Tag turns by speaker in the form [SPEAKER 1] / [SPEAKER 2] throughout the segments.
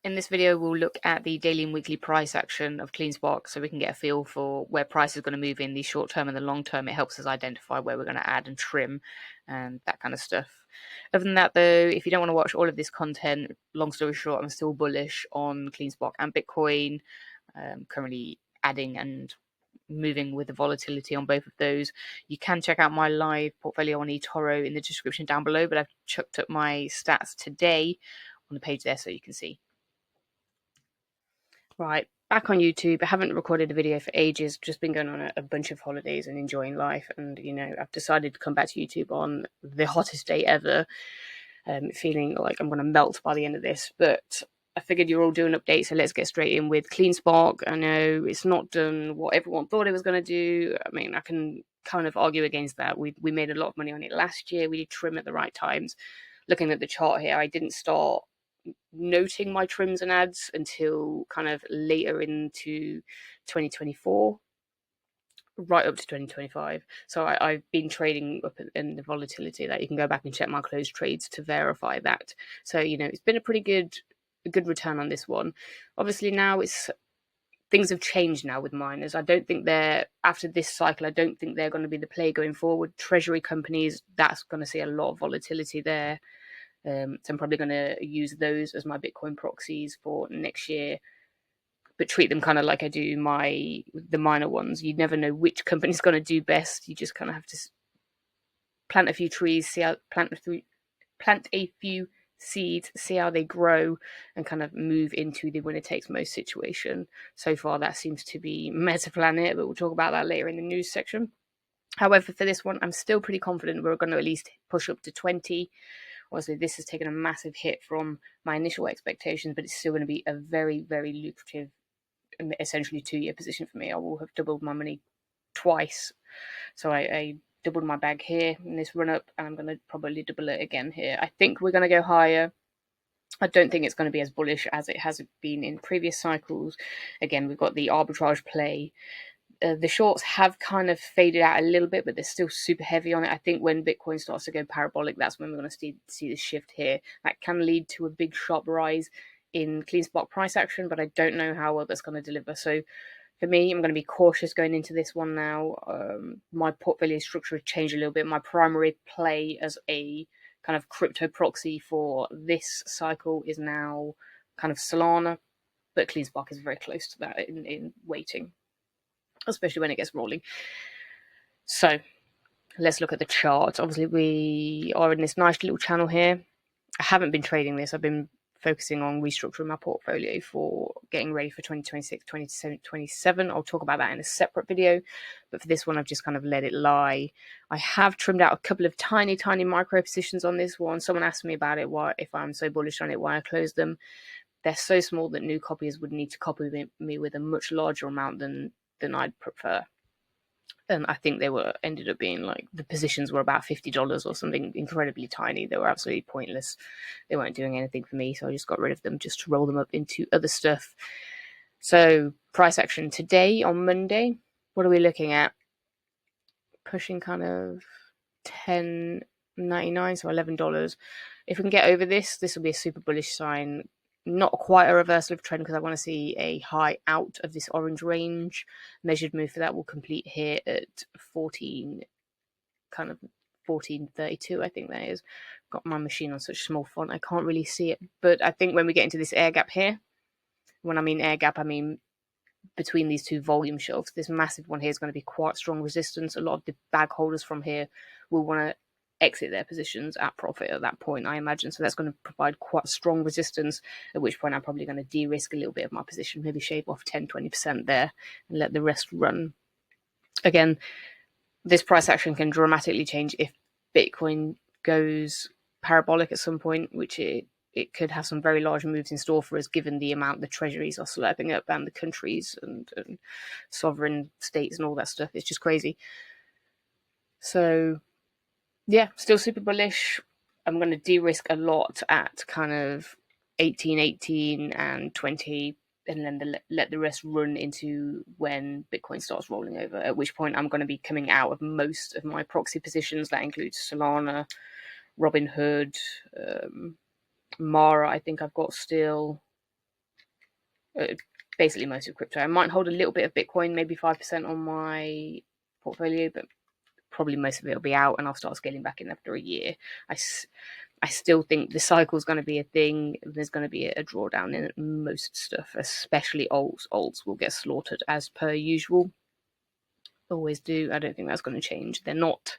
[SPEAKER 1] In this video, we'll look at the daily and weekly price action of CleanSpark so we can get a feel for where price is going to move in the short term and the long term. It helps us identify where we're going to add and trim and that kind of stuff. Other than that, though, if you don't want to watch all of this content, long story short, I'm still bullish on CleanSpark and Bitcoin. Currently adding and moving with the volatility on both of those. You can check out my live portfolio on eToro in the description down below, but I've chucked up my stats today on the page there so you can see. Right, back on YouTube. I haven't recorded a video for ages, just been going on a bunch of holidays and enjoying life. And, I've decided to come back to YouTube on the hottest day ever, feeling like I'm going to melt by the end of this. But I figured you're all doing updates, so let's get straight in with CleanSpark. I know it's not done what everyone thought it was going to do. I mean, I can kind of argue against that. We made a lot of money on it last year. We did trim at the right times. Looking at the chart here, I didn't start noting my trims and ads until kind of later into 2024, right up to 2025. So I've been trading up in the volatility that you can go back and check my closed trades to verify that. So it's been a pretty good return on this one. Obviously now things have changed now with miners. I don't think after this cycle, I don't think they're going to be the play going forward. Treasury companies, that's going to see a lot of volatility there. So I'm probably going to use those as my Bitcoin proxies for next year, but treat them kind of like I do the minor ones. You never know which company's going to do best. You just kind of have to plant a few trees, plant a few seeds, see how they grow, and kind of move into the winner takes most situation. So far, that seems to be Metaplanet, but we'll talk about that later in the news section. However, for this one, I'm still pretty confident we're going to at least push up to 20. Obviously, this has taken a massive hit from my initial expectations, but it's still going to be a very, very lucrative, essentially 2-year position for me. I will have doubled my money twice. So I doubled my bag here in this run up, and I'm going to probably double it again here. I think we're going to go higher. I don't think it's going to be as bullish as it has been in previous cycles. Again, we've got the arbitrage play. The shorts have kind of faded out a little bit, but they're still super heavy on it. I think when Bitcoin starts to go parabolic, that's when we're going to see the shift here. That can lead to a big sharp rise in CleanSpark price action, but I don't know how well that's going to deliver. So for me, I'm going to be cautious going into this one now. My portfolio structure has changed a little bit. My primary play as a kind of crypto proxy for this cycle is now kind of Solana, but CleanSpark is very close to that in weighting, especially when it gets rolling. So let's look at the chart. Obviously, we are in this nice little channel here. I haven't been trading this. I've been focusing on restructuring my portfolio for getting ready for 2026, 2027. I'll talk about that in a separate video. But for this one, I've just kind of let it lie. I have trimmed out a couple of tiny, tiny micro positions on this one. Someone asked me about it, if I'm so bullish on it, why I closed them. They're so small that new copiers would need to copy me with a much larger amount than I'd prefer. And I think they ended up being like, the positions were about $50 or something incredibly tiny. They were absolutely pointless. They weren't doing anything for me, so I just got rid of them just to roll them up into other stuff. So price action today on Monday, what are we looking at? Pushing kind of $10.99, so $11. If we can get over this will be a super bullish sign. Not quite a reversal of trend because I want to see a high out of this orange range. Measured move for that will complete here at 1432, I think that is. Got my machine on such small font, I can't really see it. But I think when we get into this air gap here, when I mean air gap, I mean between these two volume shelves, this massive one here is going to be quite strong resistance. A lot of the bag holders from here will want to exit their positions at profit at that point, I imagine. So that's going to provide quite strong resistance, at which point I'm probably going to de-risk a little bit of my position, maybe shave off 10-20% there and let the rest run. Again, this price action can dramatically change if Bitcoin goes parabolic at some point, which it could have some very large moves in store for us, given the amount the treasuries are slurping up and the countries and sovereign states and all that stuff. It's just crazy. So yeah, still super bullish. I'm going to de-risk a lot at kind of 18 and 20, and then let the rest run into when Bitcoin starts rolling over, at which point I'm going to be coming out of most of my proxy positions. That includes Solana, Robinhood, Mara, I think I've got still. basically most of crypto. I might hold a little bit of Bitcoin, maybe 5% on my portfolio, but probably most of it will be out, and I'll start scaling back in after a year. I still think the cycle is going to be a thing. There's going to be a drawdown in most stuff, especially alts. Alts will get slaughtered as per usual. Always do. I don't think that's going to change. They're not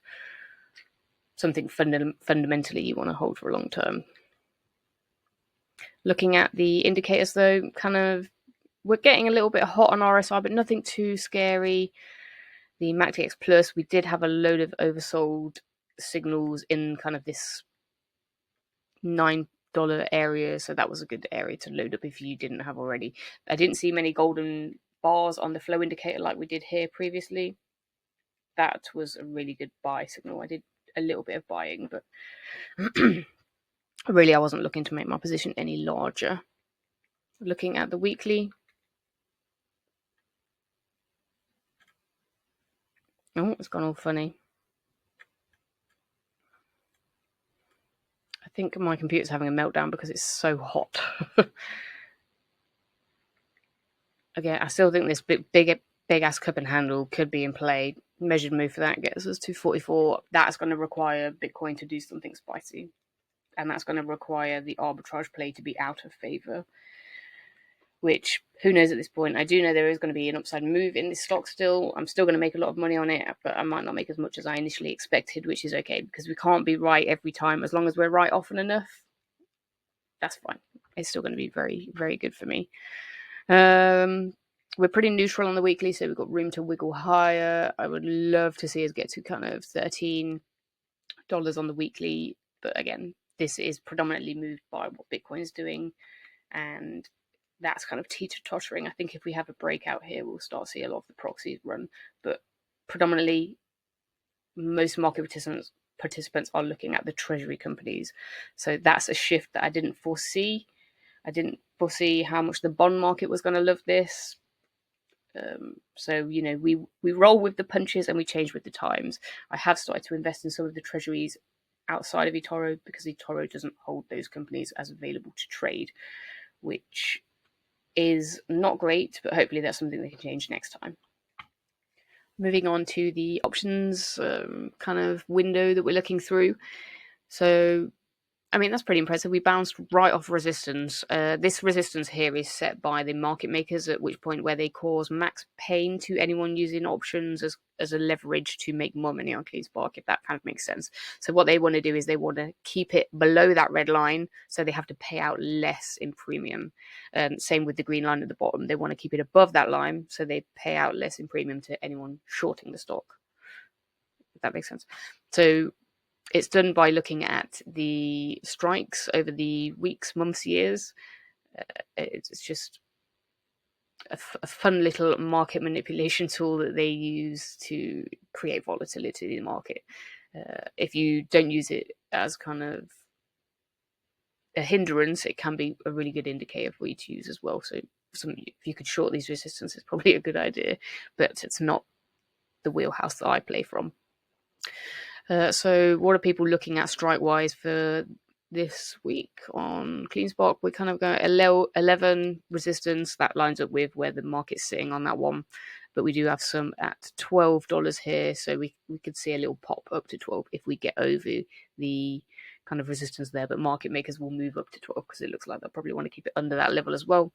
[SPEAKER 1] something fundamentally you want to hold for a long term. Looking at the indicators though, kind of we're getting a little bit hot on RSI, but nothing too scary. The MACDX Plus, we did have a load of oversold signals in kind of this $9 area, so that was a good area to load up if you didn't have already. I didn't see many golden bars on the flow indicator like we did here previously. That was a really good buy signal. I did a little bit of buying, but really I wasn't looking to make my position any larger. Looking at the weekly, oh, it's gone all funny. I think my computer's having a meltdown because it's so hot. Again, I still think this big ass cup and handle could be in play. Measured move for that gets us to 44. That's going to require Bitcoin to do something spicy, and that's going to require the arbitrage play to be out of favor, which who knows at this point. I do know there is going to be an upside move in this stock still. I'm still going to make a lot of money on it, but I might not make as much as I initially expected, which is okay because we can't be right every time. As long as we're right often enough, that's fine. It's still going to be very, very good for me. We're pretty neutral on the weekly, so we've got room to wiggle higher. I would love to see us get to kind of $13 on the weekly, but again, this is predominantly moved by what Bitcoin is doing, and that's kind of teeter-tottering. I think if we have a breakout here, we'll start to see a lot of the proxies run, but predominantly most market participants are looking at the treasury companies, so that's a shift that I didn't foresee. I didn't foresee how much the bond market was going to love this. So, you know, we roll with the punches and we change with the times. I have started to invest in some of the treasuries outside of eToro because eToro doesn't hold those companies as available to trade, which is not great, but hopefully that's something they can change next time. Moving on to the options kind of window that we're looking through. So, I mean, that's pretty impressive. We bounced right off resistance. This resistance here is set by the market makers, at which point where they cause max pain to anyone using options as a leverage to make more money on CleanSpark, if that kind of makes sense. So what they want to do is they want to keep it below that red line, so they have to pay out less in premium. Same with the green line at the bottom. They want to keep it above that line, so they pay out less in premium to anyone shorting the stock, if that makes sense. So it's done by looking at the strikes over the weeks, months, years. It's just a fun little market manipulation tool that they use to create volatility in the market. If you don't use it as kind of a hindrance, it can be a really good indicator for you to use as well. So if you could short these resistances, it's probably a good idea, but it's not the wheelhouse that I play from. So what are people looking at strike-wise for this week on CleanSpark? We're kind of going 11 resistance. That lines up with where the market's sitting on that one. But we do have some at $12 here, so we could see a little pop up to 12 if we get over the kind of resistance there. But market makers will move up to 12 because it looks like they'll probably want to keep it under that level as well.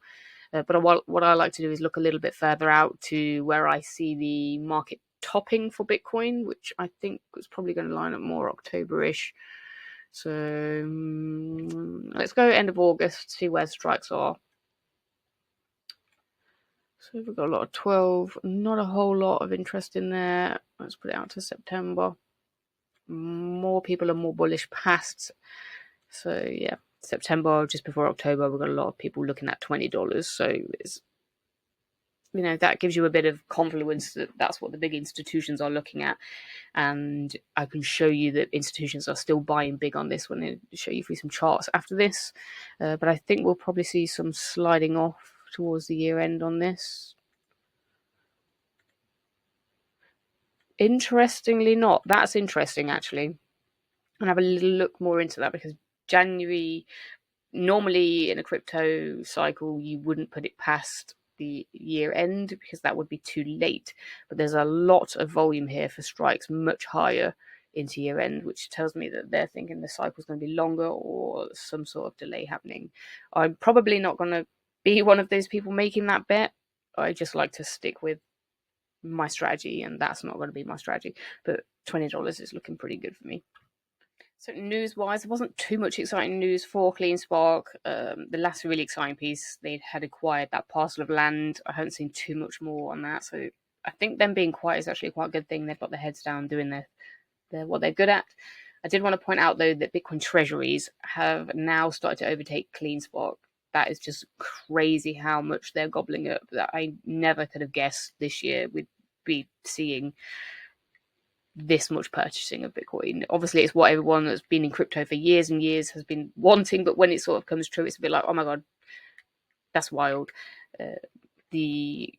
[SPEAKER 1] But what I like to do is look a little bit further out to where I see the market topping for Bitcoin, which I think was probably going to line up more October-ish. So let's go end of August, see where strikes are. So we've got a lot of 12, not a whole lot of interest in there. Let's put it out to September. More people are more bullish past. So yeah, September, just before October, we've got a lot of people looking at $20. So it's, you know, that gives you a bit of confluence that that's what the big institutions are looking at. And I can show you that institutions are still buying big on this one and show you through some charts after this. But I think we'll probably see some sliding off towards the year end on this. Interestingly not. That's interesting, actually. And have a little look more into that because January Normally in a crypto cycle, you wouldn't put it past the year end because that would be too late. But there's a lot of volume here for strikes much higher into year end, which tells me that they're thinking the cycle is going to be longer or some sort of delay happening. I'm probably not going to be one of those people making that bet. I just like to stick with my strategy, and that's not going to be my strategy. But $20 is looking pretty good for me. So news-wise, there wasn't too much exciting news for CleanSpark. The last really exciting piece, they had acquired that parcel of land. I haven't seen too much more on that, so I think them being quiet is actually quite a good thing. They've got their heads down doing what they're good at. I did want to point out, though, that Bitcoin treasuries have now started to overtake CleanSpark. That is just crazy how much they're gobbling up. That I never could have guessed this year we'd be seeing this much purchasing of Bitcoin. Obviously, it's what everyone that's been in crypto for years and years has been wanting, but when it sort of comes true, it's a bit like, oh my god, that's wild. The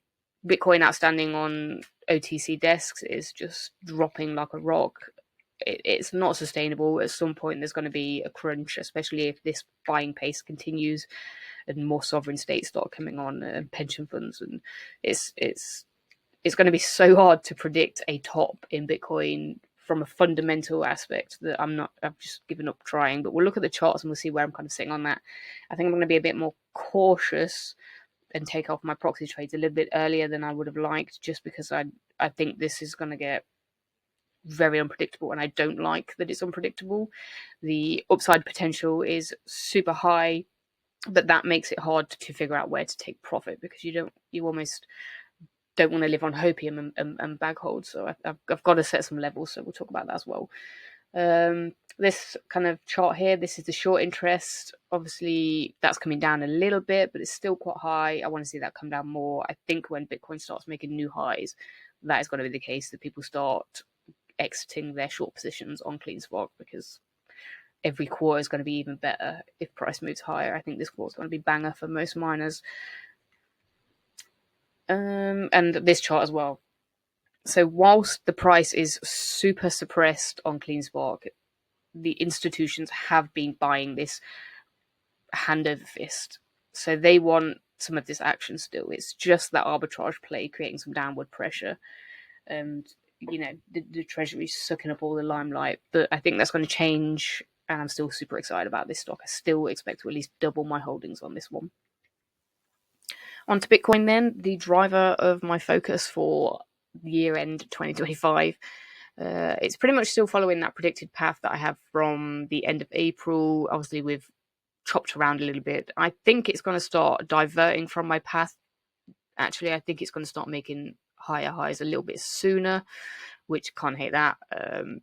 [SPEAKER 1] Bitcoin outstanding on OTC desks is just dropping like a rock. It's not sustainable. At some point, there's going to be a crunch, especially if this buying pace continues and more sovereign states start coming on, and pension funds, and it's going to be so hard to predict a top in Bitcoin from a fundamental aspect that I've just given up trying. But we'll look at the charts and we'll see where I'm kind of sitting on that. I think I'm going to be a bit more cautious and take off my proxy trades a little bit earlier than I would have liked, just because I think this is going to get very unpredictable, and I don't like that it's unpredictable. The upside potential is super high, but that makes it hard to figure out where to take profit, because you almost don't want to live on hopium and bag hold. So I've got to set some levels, so we'll talk about that as well. This kind of chart here, this is the short interest. Obviously, that's coming down a little bit, but it's still quite high. I want to see that come down more. I think when Bitcoin starts making new highs, that is going to be the case, that people start exiting their short positions on CleanSpark, because every quarter is going to be even better if price moves higher. I think this quarter is going to be banger for most miners. And this chart as well. So whilst the price is super suppressed on CleanSpark, the institutions have been buying this hand over fist. So they want some of this action still. It's just that arbitrage play creating some downward pressure. And, the Treasury's sucking up all the limelight. But I think that's going to change, and I'm still super excited about this stock. I still expect to at least double my holdings on this one. On to Bitcoin then, the driver of my focus for year end 2025. It's pretty much still following that predicted path that I have from the end of April. Obviously, we've chopped around a little bit. I think it's going to start diverting from my path. Actually, I think it's going to start making higher highs a little bit sooner, which can't hate that.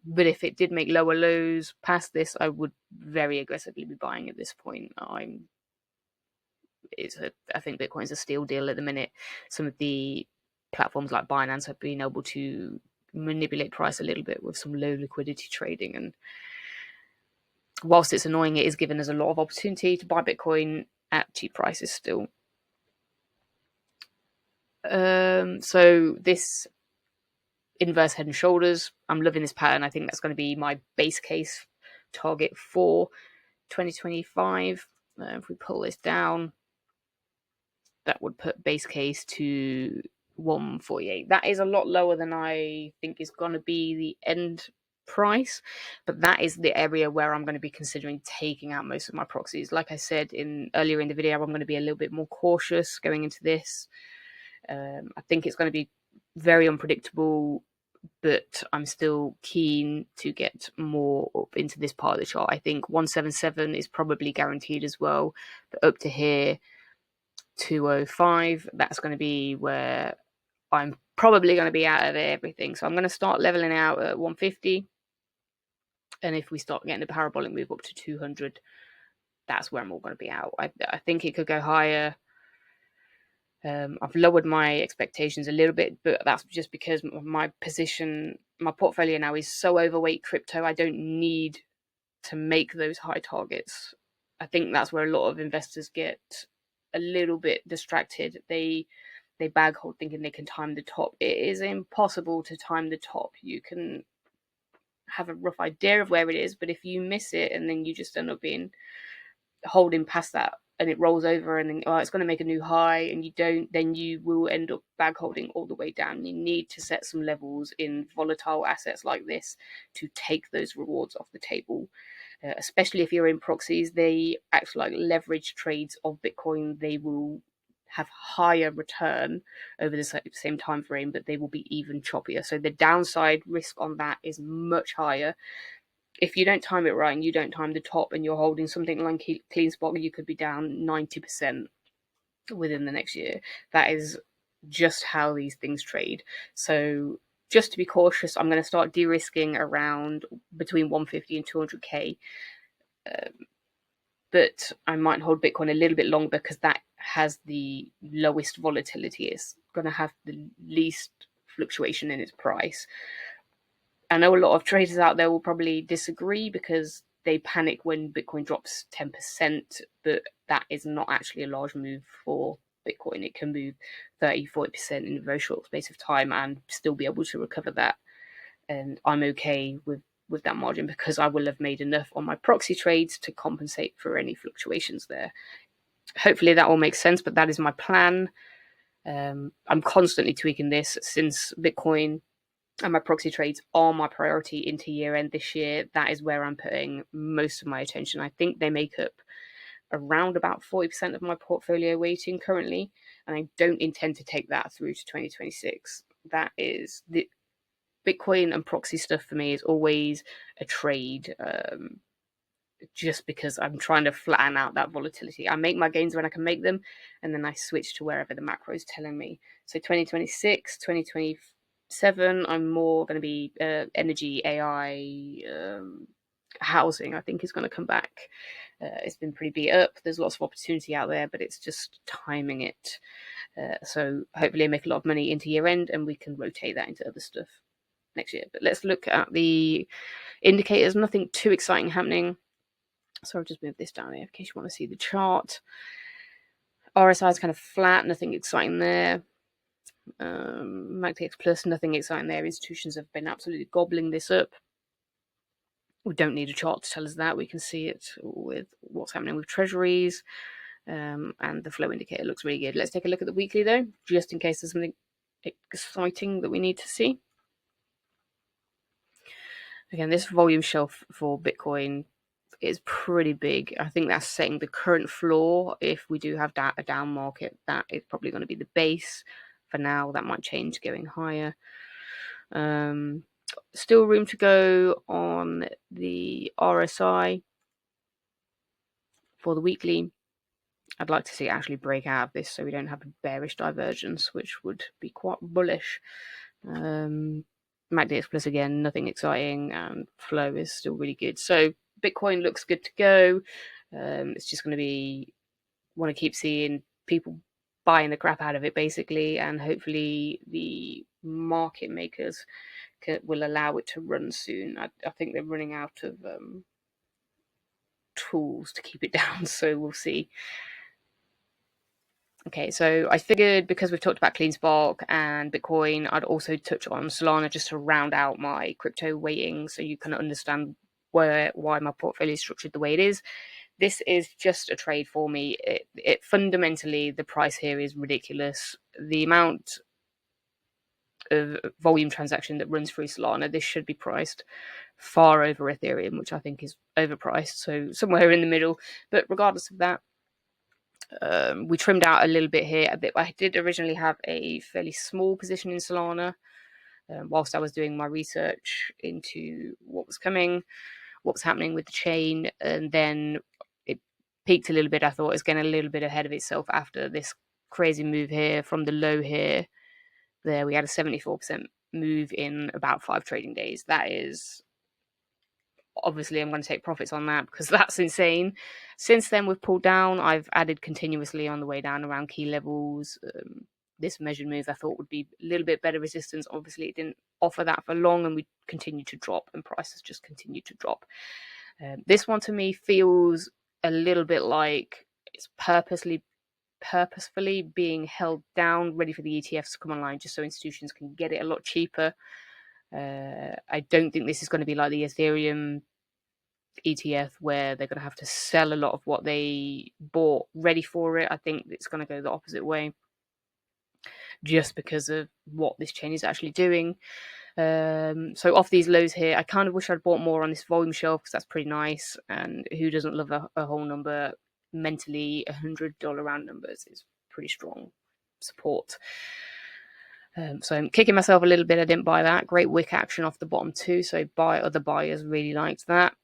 [SPEAKER 1] But if it did make lower lows past this, I would very aggressively be buying at this point. I think Bitcoin's a steal deal at the minute. Some of the platforms like Binance have been able to manipulate price a little bit with some low liquidity trading, and whilst it's annoying, it is giving us a lot of opportunity to buy Bitcoin at cheap prices still. So this inverse head and shoulders, I'm loving this pattern. I think that's going to be my base case target for 2025. If we pull this down, that would put base case to 148. That is a lot lower than I think is going to be the end price, but that is the area where I'm going to be considering taking out most of my proxies. Like I said earlier in the video, I'm going to be a little bit more cautious going into this. I think it's going to be very unpredictable, but I'm still keen to get more up into this part of the chart. I think 177 is probably guaranteed as well, but up to here, 205, that's going to be where I'm probably going to be out of everything. So I'm going to start leveling out at 150. And if we start getting the parabolic move up to 200, that's where I'm all going to be out. I think it could go higher. I've lowered my expectations a little bit, but that's just because my portfolio now is so overweight crypto. I don't need to make those high targets. I think that's where a lot of investors get a little bit distracted. They bag hold thinking they can time the top. It is impossible to time the top. You can have a rough idea of where it is, but if you miss it and then you just end up being holding past that and it rolls over and then, oh, it's going to make a new high, and you don't, then you will end up bag holding all the way down. You need to set some levels in volatile assets like this to take those rewards off the table. Especially if you're in proxies, they act like leverage trades of Bitcoin. They will have higher return over the same time frame, but they will be even choppier. So the downside risk on that is much higher. If you don't time it right and you don't time the top and you're holding something like CleanSpark, you could be down 90% within the next year. That is just how these things trade. So just to be cautious, I'm going to start de-risking around between 150 and 200k. But I might hold Bitcoin a little bit longer because that has the lowest volatility. It's going to have the least fluctuation in its price. I know a lot of traders out there will probably disagree because they panic when Bitcoin drops 10%, but that is not actually a large move for Bitcoin. It can move 30-40% in a very short space of time and still be able to recover that. And I'm okay with that margin because I will have made enough on my proxy trades to compensate for any fluctuations there. Hopefully that all makes sense, but that is my plan. I'm constantly tweaking this since Bitcoin and my proxy trades are my priority into year end this year. That is where I'm putting most of my attention. I think they make up around about 40% of my portfolio weighting currently, and I don't intend to take that through to 2026. That is the Bitcoin and proxy stuff for me is always a trade, just because I'm trying to flatten out that volatility. I make my gains when I can make them, and then I switch to wherever the macro is telling me. So 2026, 2027, I'm more going to be energy, AI, housing, I think is going to come back. It's been pretty beat up. There's lots of opportunity out there, but it's just timing it. So hopefully I make a lot of money into year end and we can rotate that into other stuff next year. But let's look at the indicators. Nothing too exciting happening. So I'll just move this down here in case you want to see the chart. RSI is kind of flat, nothing exciting there. MACD Plus, nothing exciting there. Institutions have been absolutely gobbling this up. We don't need a chart to tell us that. We can see it with what's happening with treasuries. And the flow indicator looks really good. Let's take a look at the weekly though, just in case there's something exciting that we need to see. Again, this volume shelf for Bitcoin is pretty big. I think that's setting the current floor. If we do have a down market, that is probably going to be the base. For now, that might change going higher. Still room to go on the RSI for the weekly. I'd like to see it actually break out of this so we don't have a bearish divergence, which would be quite bullish. MACD Plus again, nothing exciting, and flow is still really good. So Bitcoin looks good to go. It's just going to be, want to keep seeing people buying the crap out of it basically, and hopefully the market makers will allow it to run soon. I think they're running out of tools to keep it down, so we'll see. Okay, so I figured because we've talked about CleanSpark and Bitcoin, I'd also touch on Solana just to round out my crypto weighting so you can understand why my portfolio is structured the way it is. This is just a trade for me. It fundamentally, the price here is ridiculous. The amount of volume transaction that runs through Solana, this should be priced far over Ethereum, which I think is overpriced, so somewhere in the middle. But regardless of that, we trimmed out a little bit here. I did originally have a fairly small position in Solana whilst I was doing my research into what was coming, what was happening with the chain, and then it peaked a little bit. I thought it was getting a little bit ahead of itself after this crazy move here from the low here. There we had a 74% move in about 5 trading days. That is, obviously I'm going to take profits on that because that's insane. Since then we've pulled down. I've added continuously on the way down around key levels. This measured move I thought would be a little bit better resistance. Obviously it didn't offer that for long, and we continued to drop, and prices just continued to drop. This one to me feels a little bit like it's purposefully being held down, ready for the ETFs to come online, just so institutions can get it a lot cheaper. I don't think this is going to be like the Ethereum ETF where they're going to have to sell a lot of what they bought ready for it. I think it's going to go the opposite way just because of what this chain is actually doing. So off these lows here, I kind of wish I'd bought more on this volume shelf because that's pretty nice. And who doesn't love a whole number? Mentally, $100 round numbers is pretty strong support. So I'm kicking myself a little bit. I didn't buy that. Great wick action off the bottom too. So other buyers really liked that.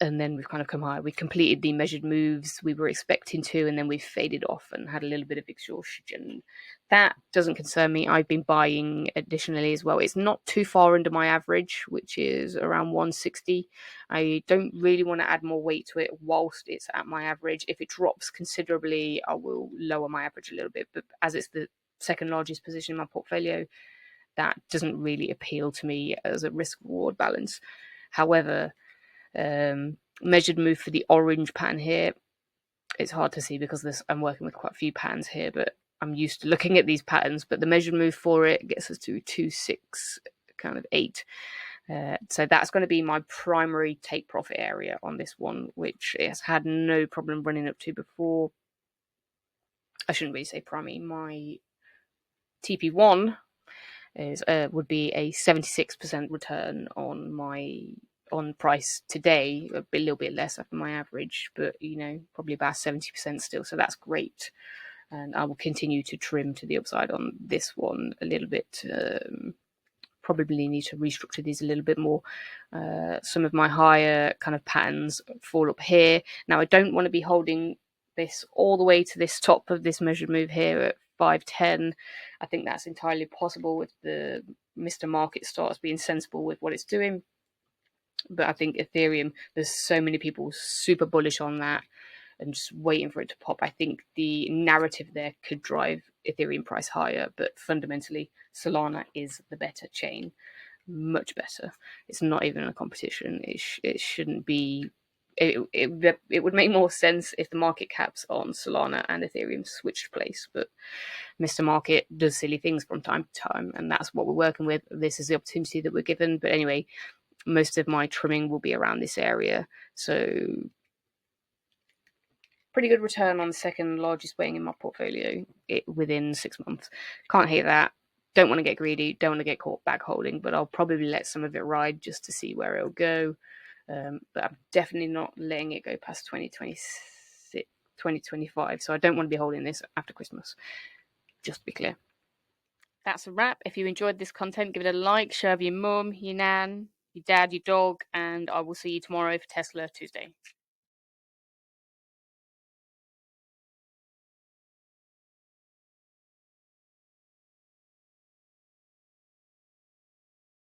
[SPEAKER 1] And then we've kind of come higher. We completed the measured moves we were expecting to, and then we've faded off and had a little bit of exhaustion. That doesn't concern me. I've been buying additionally as well. It's not too far under my average, which is around 160. I don't really want to add more weight to it whilst it's at my average. If it drops considerably, I will lower my average a little bit. But as it's the second largest position in my portfolio, that doesn't really appeal to me as a risk reward balance. However, measured move for the orange pattern here, it's hard to see because I'm working with quite a few patterns here, but I'm used to looking at these patterns. But the measured move for it gets us to 268. So that's going to be my primary take profit area on this one, which it has had no problem running up to before. I shouldn't really say primary. My TP1 would be a 76% return on price today, a little bit less after my average, but probably about 70% still. So that's great. And I will continue to trim to the upside on this one a little bit. Probably need to restructure these a little bit more. Some of my higher kind of patterns fall up here. Now, I don't want to be holding this all the way to this top of this measured move here at 510. I think that's entirely possible if the Mr. Market starts being sensible with what it's doing. But I think Ethereum, there's so many people super bullish on that and just waiting for it to pop. I think the narrative there could drive Ethereum price higher, but fundamentally Solana is the better chain, much better. It's not even a competition. It shouldn't be. It would make more sense if the market caps on Solana and Ethereum switched place, but Mr. Market does silly things from time to time, and that's what we're working with. This is the opportunity that we're given. But anyway, most of my trimming will be around this area. So pretty good return on the second largest weighing in my portfolio within 6 months. Can't hate that. Don't want to get greedy. Don't want to get caught back holding, but I'll probably let some of it ride just to see where it'll go. But I'm definitely not letting it go past 2026, 2025. So I don't want to be holding this after Christmas. Just to be clear. That's a wrap. If you enjoyed this content, give it a like, share with your mum, your nan, your dad, your dog, and I will see you tomorrow for Tesla Tuesday.